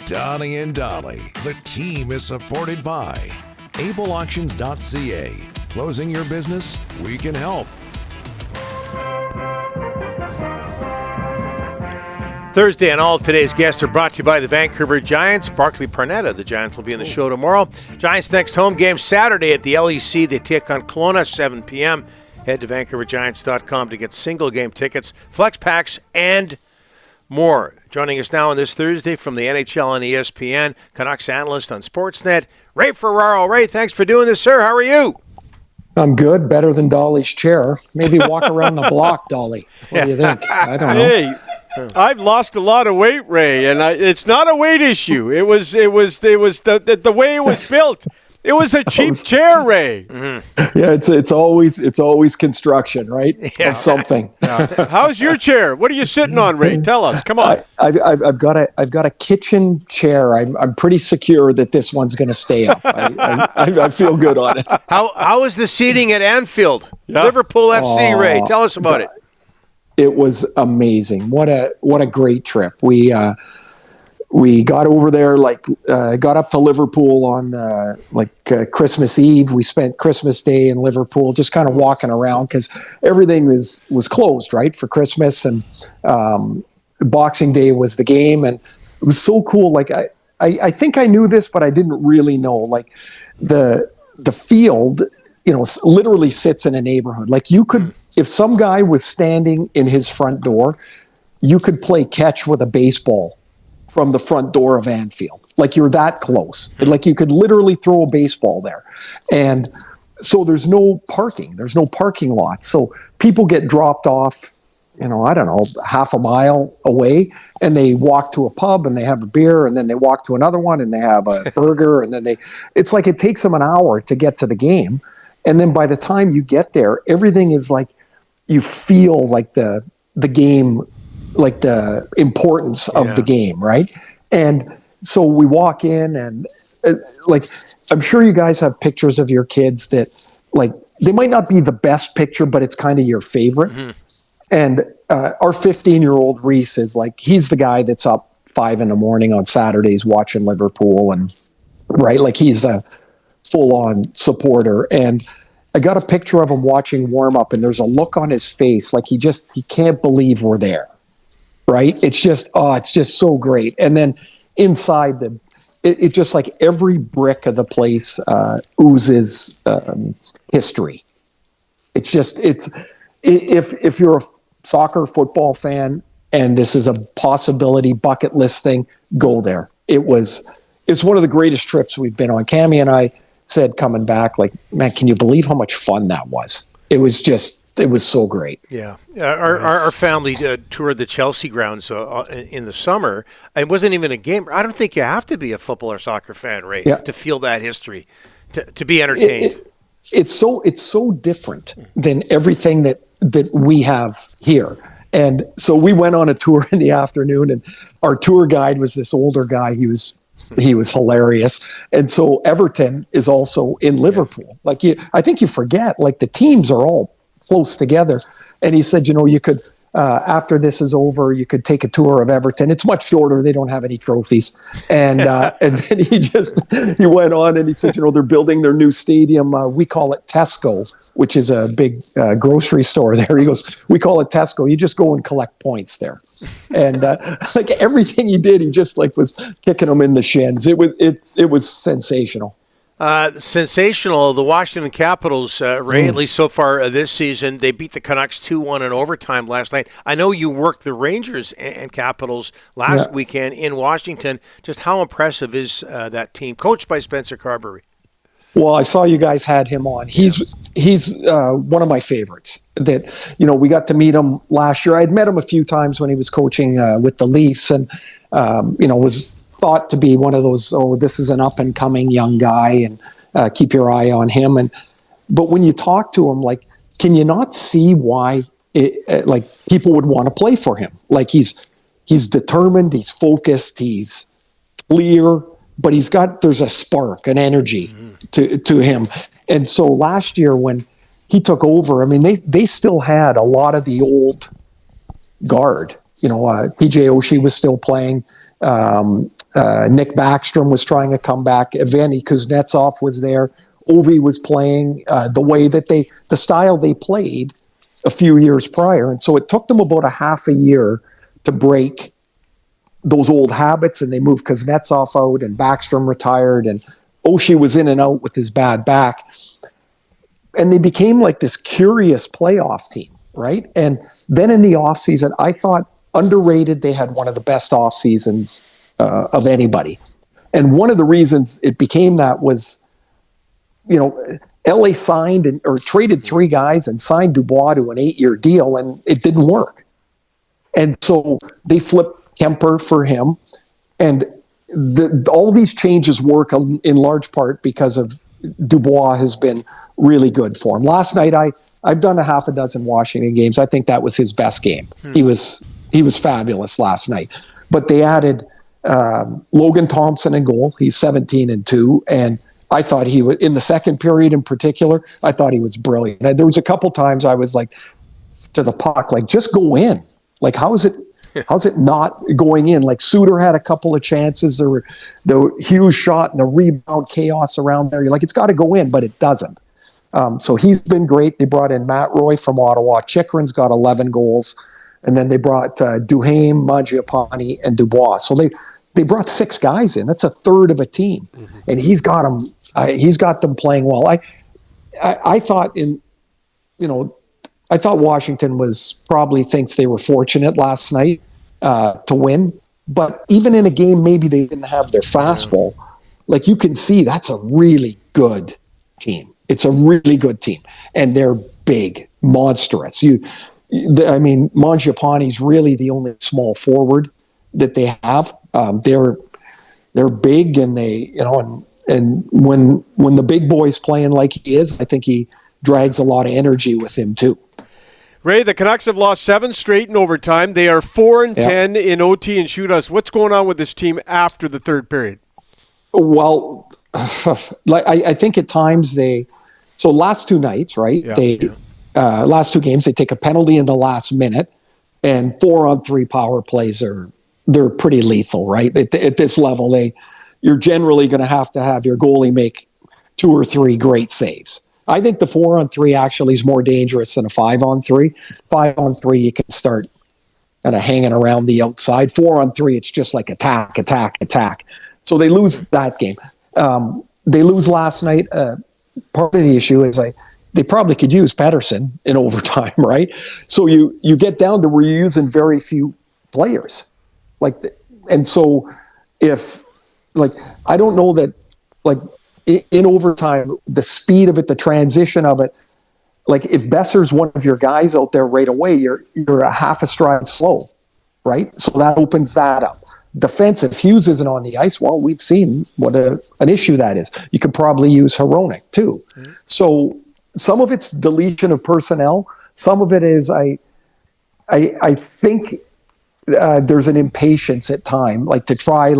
Donnie and Dolly. The team is supported by ableauctions.ca. Closing your business? We can help. Thursday and all of today's guests are brought to you by the Vancouver Giants. Barclay Parnetta, the Giants will be in the show tomorrow. Giants' next home game Saturday at the LEC. They take on Kelowna, 7 p.m. Head to VancouverGiants.com to get single game tickets, flex packs, and more. Joining us now on this Thursday from the NHL and ESPN, Canucks analyst on Sportsnet, Ray Ferraro. Ray, thanks for doing this, sir. How are you? I'm good. Better than Dolly's chair. Maybe walk around the block, Dolly. What do you think? I don't know. Hey, I've lost a lot of weight, Ray, and it's not a weight issue. It was the way it was built. It was a cheap chair, Ray. Mm-hmm. Yeah, it's always construction, right? Yeah. Of something. Yeah. How's your chair? What are you sitting on, Ray? Tell us. Come on. I've got a kitchen chair. I'm pretty secure that this one's going to stay up. I feel good on it. How is the seating at Anfield? Yeah. Liverpool FC, Ray. Tell us about it. It was amazing. What a great trip. We got over there, got up to Liverpool on Christmas Eve. We spent Christmas Day in Liverpool, just kind of walking around because everything was closed, right, for Christmas. And Boxing Day was the game, and it was so cool. Like I think I knew this, but I didn't really know. Like the field, literally sits in a neighborhood. Like you could, if some guy was standing in his front door, you could play catch with a baseball from the front door of Anfield. Like you're that close. Like you could literally throw a baseball there. And so there's no parking. There's no parking lot. So people get dropped off, I don't know, half a mile away, and they walk to a pub and they have a beer, and then they walk to another one and they have a burger, and then it's like it takes them an hour to get to the game. And then by the time you get there, everything is like, you feel like the game, like the importance of the game, right? And so we walk in, and I'm sure you guys have pictures of your kids that they might not be the best picture, but it's kind of your favorite. Mm-hmm. And our 15-year-old Reese is he's the guy that's up 5 a.m. on Saturdays watching Liverpool, and right, he's a full-on supporter. And I got a picture of him watching warm up, and there's a look on his face he can't believe we're there. Right? It's just so great. And then inside it's just like every brick of the place oozes history. It's just, if you're a soccer football fan and this is a possibility bucket list thing, go there. It's one of the greatest trips we've been on. Cammie and I said coming back, man, can you believe how much fun that was? It was so great. Yeah. Our family toured the Chelsea grounds in the summer. It wasn't even a game. I don't think you have to be a football or soccer fan, Ray, to feel that history, to be entertained. It's so different than everything that we have here. And so we went on a tour in the afternoon, and our tour guide was this older guy. He was hilarious. And so Everton is also in Liverpool. I think you forget, the teams are all close together. And he said, you could, after this is over, you could take a tour of Everton. It's much shorter. They don't have any trophies. And and then he went on and he said, they're building their new stadium. We call it Tesco, which is a big grocery store there. He goes, we call it Tesco. You just go and collect points there. And everything he did, he just was kicking them in the shins. It was sensational. Sensational. The Washington Capitals, Ray, at least so far this season, they beat the Canucks 2-1 in overtime last night. I know you worked the Rangers and Capitals last weekend in Washington. Just how impressive is that team, coached by Spencer Carberry? Well, I saw you guys had him on. He's one of my favorites. That we got to meet him last year. I'd met him a few times when he was coaching with the Leafs, and was thought to be one of those, this is an up-and-coming young guy, and keep your eye on him. But when you talk to him, can you not see why people would want to play for him? He's determined, he's focused, he's clear, but there's a spark, an energy to him. And so last year when he took over, they still had a lot of the old guard. PJ Oshie was still playing. Nick Backstrom was trying to come back. Evgeny Kuznetsov was there. Ovi was playing the way that the style they played a few years prior. And so it took them about a half a year to break those old habits, and they moved Kuznetsov out, and Backstrom retired, and Oshie was in and out with his bad back. And they became like this curious playoff team, right? And then in the offseason, I thought underrated, they had one of the best off seasons of anybody. And one of the reasons it became that was, LA signed or traded 3 guys and signed Dubois to an 8-year deal, and it didn't work. And so they flipped Kemper for him. And all these changes work in large part because of Dubois has been really good for him. Last night, I've done a half a dozen Washington games. I think that was his best game. He was fabulous last night. But they added Logan Thompson in goal. He's 17-2, and I thought he was, in the second period in particular, I thought he was brilliant. And there was a couple times I was like, to the puck, like, just go in. Like, how's it not going in? Like, Suter had a couple of chances. There were the huge shot and the rebound chaos around there. You're like, it's got to go in, but it doesn't. So he's been great. They brought in Matt Roy from Ottawa. Chikrin's got 11 goals. And then they brought Duhaime, Mangiapane, and Dubois. So they brought 6 guys in. That's a third of a team. Mm-hmm. And he's got them. He's got them playing well. I thought I thought Washington probably thinks they were fortunate last night to win. But even in a game, maybe they didn't have their fastball. Like, you can see that's a really good team. It's a really good team. And they're big, monstrous. Mangiapane's really the only small forward that they have. They're big, and and when the big boy's playing like he is, I think he drags a lot of energy with him too. Ray, the Canucks have lost 7 straight in overtime. They are 4-10 in OT and shootouts. What's going on with this team after the third period? Well, I think at times last 2 nights, right? Yeah. Last 2 games, they take a penalty in the last minute, and 4-on-3 power plays they're pretty lethal, right? At this level, you're generally going to have your goalie make 2 or 3 great saves. I think the 4-on-3 actually is more dangerous than a 5-on-3. 5-on-3, you can start kind of hanging around the outside. 4-on-3, it's just like attack, attack, attack. So they lose that game. They lose last night. Part of the issue is they probably could use Pettersson in overtime, right? So you get down to where you're using very few players. And so I don't know that, in overtime, the speed of it, the transition of it, if Besser's one of your guys out there right away, you're a half a stride slow, right? So that opens that up. Defense, if Hughes isn't on the ice, well, we've seen what an issue that is. You could probably use Hronek too. Mm-hmm. So some of it's deletion of personnel. Some of it is I think there's an impatience at time, to try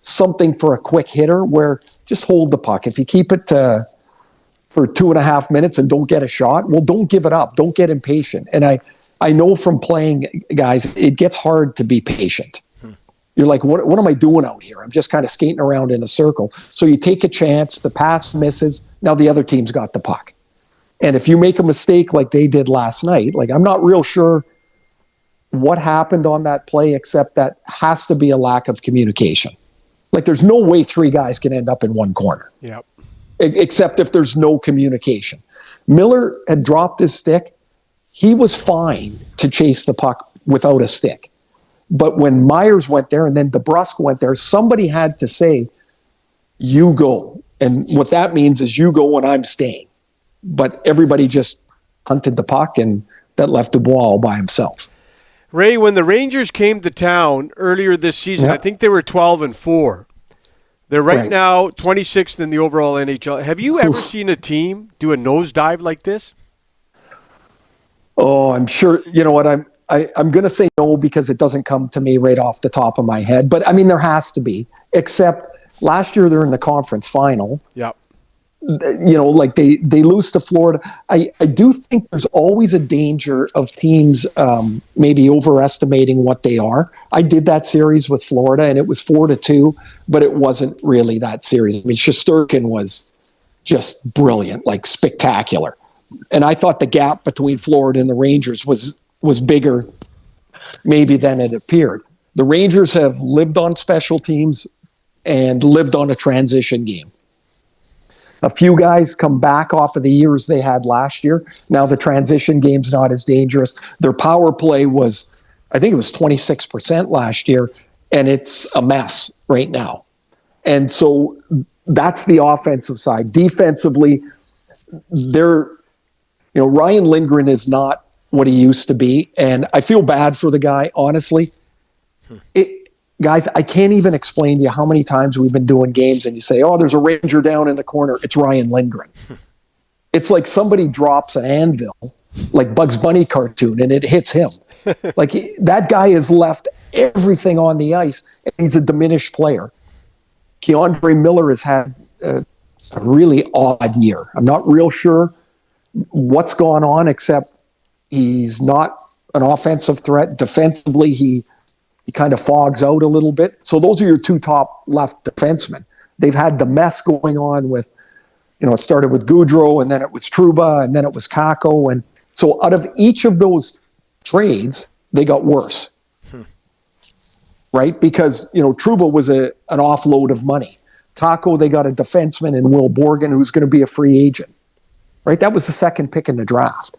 something for a quick hitter where just hold the puck. If you keep it for 2.5 minutes and don't get a shot, well, don't give it up. Don't get impatient. And I know from playing guys, it gets hard to be patient. You're like, what am I doing out here? I'm just kind of skating around in a circle. So you take a chance, the pass misses, now the other team's got the puck. And if you make a mistake like they did last night, I'm not real sure what happened on that play, except that has to be a lack of communication. There's no way 3 guys can end up in one corner. Yep. Except if there's no communication. Miller had dropped his stick. He was fine to chase the puck without a stick. But when Myers went there and then DeBrusque went there, somebody had to say, you go. And what that means is you go and I'm staying. But everybody just hunted the puck, and that left Dubois all by himself. Ray, when the Rangers came to town earlier this season, I think they were 12-4. They're right now 26th in the overall NHL. Have you ever seen a team do a nosedive like this? Oh, I'm sure. You know what? I'm going to say no because it doesn't come to me right off the top of my head. But, there has to be. Except last year they're in the conference final. Yep. like they lose to Florida. I do think there's always a danger of teams maybe overestimating what they are. I did that series with Florida, and it was 4-2, but it wasn't really that series. I mean, Shesterkin was just brilliant, like spectacular. And I thought the gap between Florida and the Rangers was bigger maybe than it appeared. The Rangers have lived on special teams and lived on a transition game. A few guys come back off of the years they had last year. Now the transition game's not as dangerous. Their power play was, I think it was 26% last year, and it's a mess right now. And so that's the offensive side. Defensively, Ryan Lindgren is not what he used to be, and I feel bad for the guy, honestly. Guys, I can't even explain to you how many times we've been doing games and you say, oh, there's a Ranger down in the corner. It's Ryan Lindgren. It's like somebody drops an anvil, like Bugs Bunny cartoon, and it hits him. Like that guy has left everything on the ice, and he's a diminished player. Keandre Miller has had a really odd year. I'm not real sure what's gone on, except he's not an offensive threat. Defensively, he kind of fogs out a little bit. So those are your two top left defensemen. They've had the mess going on with, it started with Goudreau, and then it was Trouba, and then it was Kakko. And so out of each of those trades, they got worse. Right? Because, Trouba was an offload of money. Kakko, they got a defenseman in Will Borgen who's going to be a free agent. Right? That was the second pick in the draft.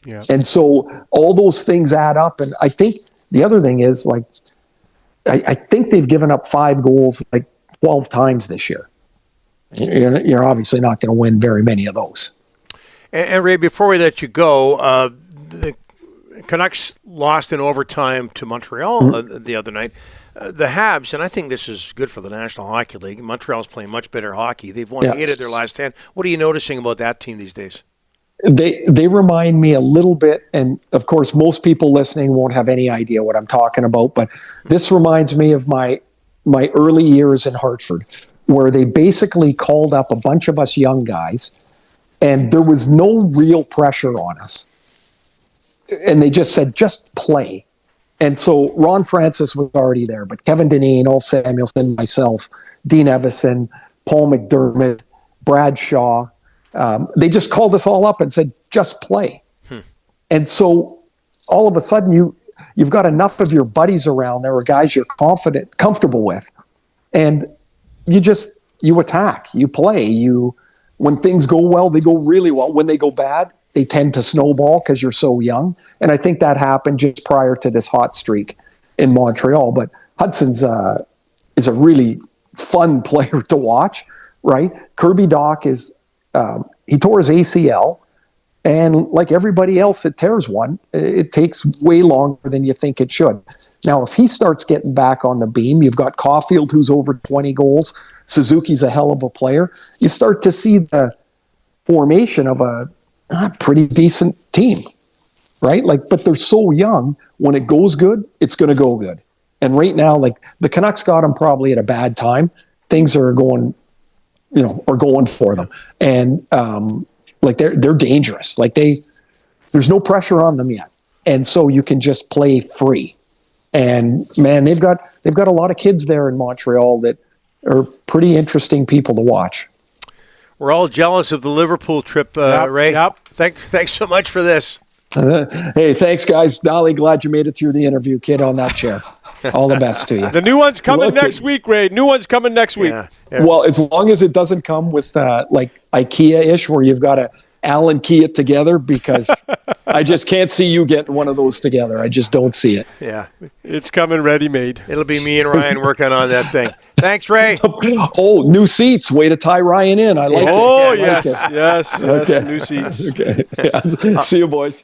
Yeah. And so all those things add up. And I think the other thing is, like, I think they've given up 5 goals like 12 times this year. You're obviously not going to win very many of those. And Ray, before we let you go, the Canucks lost in overtime to Montreal the other night. The Habs, and I think this is good for the National Hockey League. Montreal's playing much better hockey. They've won 8 of their last 10. What are you noticing about that team these days? They remind me a little bit, and of course most people listening won't have any idea what I'm talking about, but this reminds me of my early years in Hartford, where they basically called up a bunch of us young guys, and there was no real pressure on us. And they just said, just play. And so Ron Francis was already there, but Kevin Dineen, Ulf Samuelsson, myself, Dean Evison, Paul McDermott, Brad Shaw, they just called us all up and said, just play. And so all of a sudden you've got enough of your buddies around there, or guys you're comfortable with. And you attack, you play, when things go well, they go really well. When they go bad, they tend to snowball because you're so young. And I think that happened just prior to this hot streak in Montreal. But Hudson's is a really fun player to watch, right? Kirby Dach is, he tore his ACL, and like everybody else that tears one, it takes way longer than you think it should. Now, if he starts getting back on the beam, you've got Caulfield, who's over 20 goals. Suzuki's a hell of a player. You start to see the formation of a pretty decent team, right? Like, but they're so young. When it goes good, it's going to go good. And right now, like, the Canucks got them probably at a bad time. Things are going for them. And like they're dangerous. Like there's no pressure on them yet. And so you can just play free. And man, they've got a lot of kids there in Montreal that are pretty interesting people to watch. We're all jealous of the Liverpool trip, Ray. Yep. Thanks so much for this. Hey, thanks, guys. Dolly, glad you made it through the interview, kid, on that chair. All the best to you. The new one's coming next week, Ray. New one's coming next week. Yeah, yeah. Well, as long as it doesn't come with like IKEA-ish, where you've got to Allen key it together, because I just can't see you getting one of those together. I just don't see it. Yeah. It's coming ready-made. It'll be me and Ryan working on that thing. Thanks, Ray. Oh, new seats. Way to tie Ryan in. I like it. Oh, I like yes. it. Yes. Okay. New seats. Okay. Yeah. See you, boys.